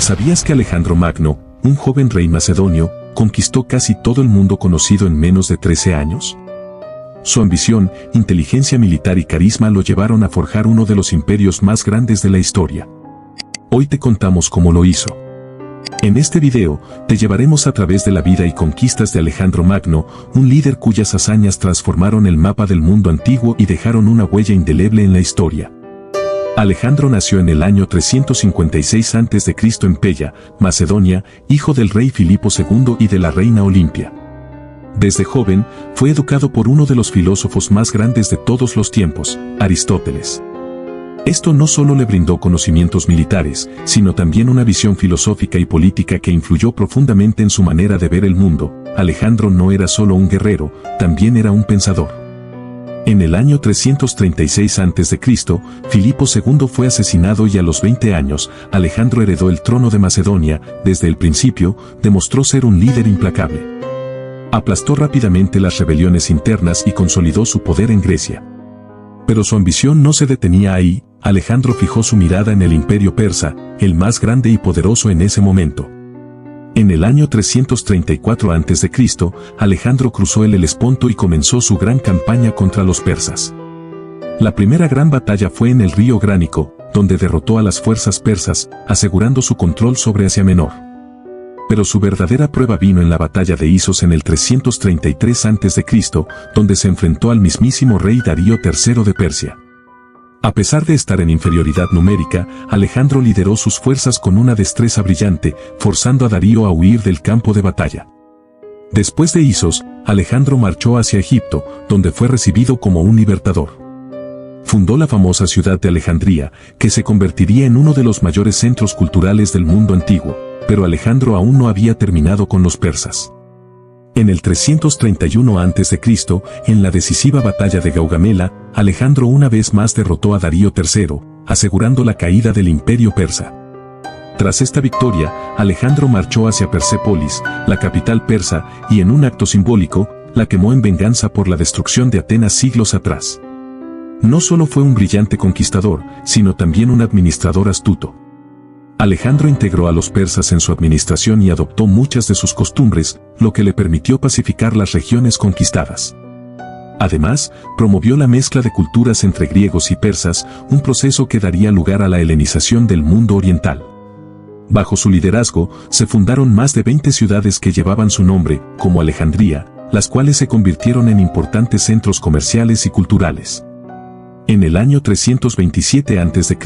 ¿Sabías que Alejandro Magno, un joven rey macedonio, conquistó casi todo el mundo conocido en menos de 13 años? Su ambición, inteligencia militar y carisma lo llevaron a forjar uno de los imperios más grandes de la historia. Hoy te contamos cómo lo hizo. En este video, te llevaremos a través de la vida y conquistas de Alejandro Magno, un líder cuyas hazañas transformaron el mapa del mundo antiguo y dejaron una huella indeleble en la historia. Alejandro nació en el año 356 a.C. en Pella, Macedonia, hijo del rey Filipo II y de la reina Olimpia. Desde joven, fue educado por uno de los filósofos más grandes de todos los tiempos, Aristóteles. Esto no solo le brindó conocimientos militares, sino también una visión filosófica y política que influyó profundamente en su manera de ver el mundo. Alejandro no era solo un guerrero, también era un pensador. En el año 336 a.C., Filipo II fue asesinado y a los 20 años, Alejandro heredó el trono de Macedonia. Desde el principio, demostró ser un líder implacable. Aplastó rápidamente las rebeliones internas y consolidó su poder en Grecia. Pero su ambición no se detenía ahí. Alejandro fijó su mirada en el imperio persa, el más grande y poderoso en ese momento. En el año 334 a.C., Alejandro cruzó el Helesponto y comenzó su gran campaña contra los persas. La primera gran batalla fue en el río Gránico, donde derrotó a las fuerzas persas, asegurando su control sobre Asia Menor. Pero su verdadera prueba vino en la batalla de Isos en el 333 a.C., donde se enfrentó al mismísimo rey Darío III de Persia. A pesar de estar en inferioridad numérica, Alejandro lideró sus fuerzas con una destreza brillante, forzando a Darío a huir del campo de batalla. Después de Isos, Alejandro marchó hacia Egipto, donde fue recibido como un libertador. Fundó la famosa ciudad de Alejandría, que se convertiría en uno de los mayores centros culturales del mundo antiguo, pero Alejandro aún no había terminado con los persas. En el 331 a.C., en la decisiva batalla de Gaugamela, Alejandro una vez más derrotó a Darío III, asegurando la caída del imperio persa. Tras esta victoria, Alejandro marchó hacia Persépolis, la capital persa, y en un acto simbólico, la quemó en venganza por la destrucción de Atenas siglos atrás. No solo fue un brillante conquistador, sino también un administrador astuto. Alejandro integró a los persas en su administración y adoptó muchas de sus costumbres, lo que le permitió pacificar las regiones conquistadas. Además, promovió la mezcla de culturas entre griegos y persas, un proceso que daría lugar a la helenización del mundo oriental. Bajo su liderazgo, se fundaron más de 20 ciudades que llevaban su nombre, como Alejandría, las cuales se convirtieron en importantes centros comerciales y culturales. En el año 327 a.C.,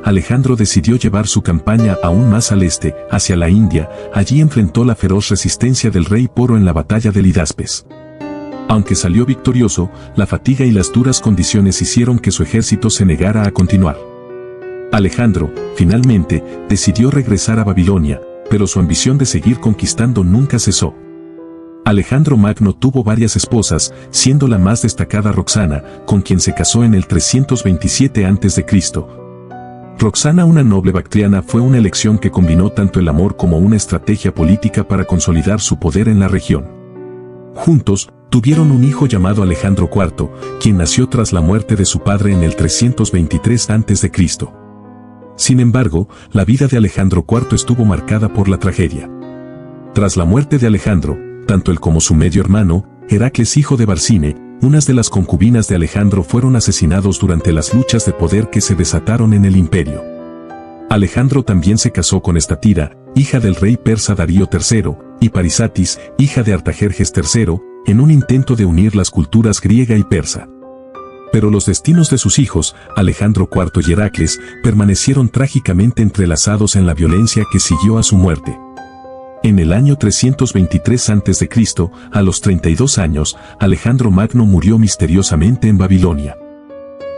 Alejandro decidió llevar su campaña aún más al este, hacia la India. Allí enfrentó la feroz resistencia del rey Poro en la batalla de Lidaspes. Aunque salió victorioso, la fatiga y las duras condiciones hicieron que su ejército se negara a continuar. Alejandro, finalmente, decidió regresar a Babilonia, pero su ambición de seguir conquistando nunca cesó. Alejandro Magno tuvo varias esposas, siendo la más destacada Roxana, con quien se casó en el 327 a.C. Roxana, una noble bactriana, fue una elección que combinó tanto el amor como una estrategia política para consolidar su poder en la región. Juntos, tuvieron un hijo llamado Alejandro IV, quien nació tras la muerte de su padre en el 323 a.C. Sin embargo, la vida de Alejandro IV estuvo marcada por la tragedia. Tras la muerte de Alejandro, tanto él como su medio hermano, Heracles, hijo de Barcine, unas de las concubinas de Alejandro, fueron asesinados durante las luchas de poder que se desataron en el imperio. Alejandro también se casó con Estatira, hija del rey persa Darío III, y Parisatis, hija de Artajerjes III, en un intento de unir las culturas griega y persa. Pero los destinos de sus hijos, Alejandro IV y Heracles, permanecieron trágicamente entrelazados en la violencia que siguió a su muerte. En el año 323 a.C., a los 32 años, Alejandro Magno murió misteriosamente en Babilonia.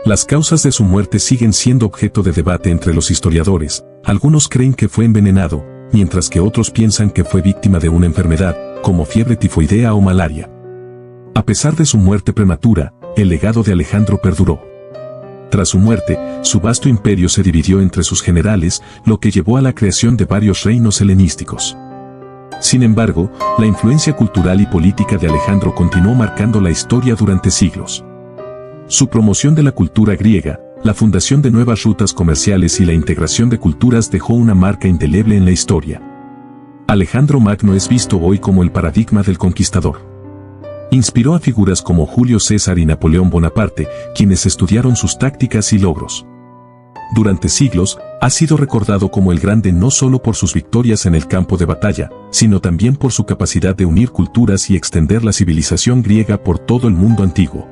Las causas de su muerte siguen siendo objeto de debate entre los historiadores. Algunos creen que fue envenenado, mientras que otros piensan que fue víctima de una enfermedad, como fiebre tifoidea o malaria. A pesar de su muerte prematura, el legado de Alejandro perduró. Tras su muerte, su vasto imperio se dividió entre sus generales, lo que llevó a la creación de varios reinos helenísticos. Sin embargo, la influencia cultural y política de Alejandro continuó marcando la historia durante siglos. Su promoción de la cultura griega, La fundación de nuevas rutas comerciales y la integración de culturas dejó una marca indeleble en la historia. Alejandro Magno es visto hoy como el paradigma del conquistador. Inspiró a figuras como Julio César y Napoleón Bonaparte, quienes estudiaron sus tácticas y logros. Durante siglos, ha sido recordado como el grande no solo por sus victorias en el campo de batalla, sino también por su capacidad de unir culturas y extender la civilización griega por todo el mundo antiguo.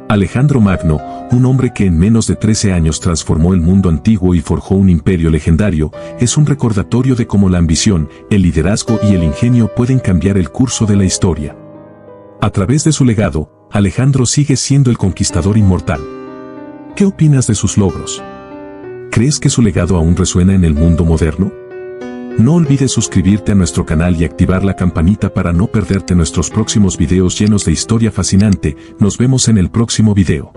Alejandro Magno, un hombre que en menos de 13 años transformó el mundo antiguo y forjó un imperio legendario, es un recordatorio de cómo la ambición, el liderazgo y el ingenio pueden cambiar el curso de la historia. A través de su legado, Alejandro sigue siendo el conquistador inmortal. ¿Qué opinas de sus logros? ¿Crees que su legado aún resuena en el mundo moderno? No olvides suscribirte a nuestro canal y activar la campanita para no perderte nuestros próximos videos llenos de historia fascinante. Nos vemos en el próximo video.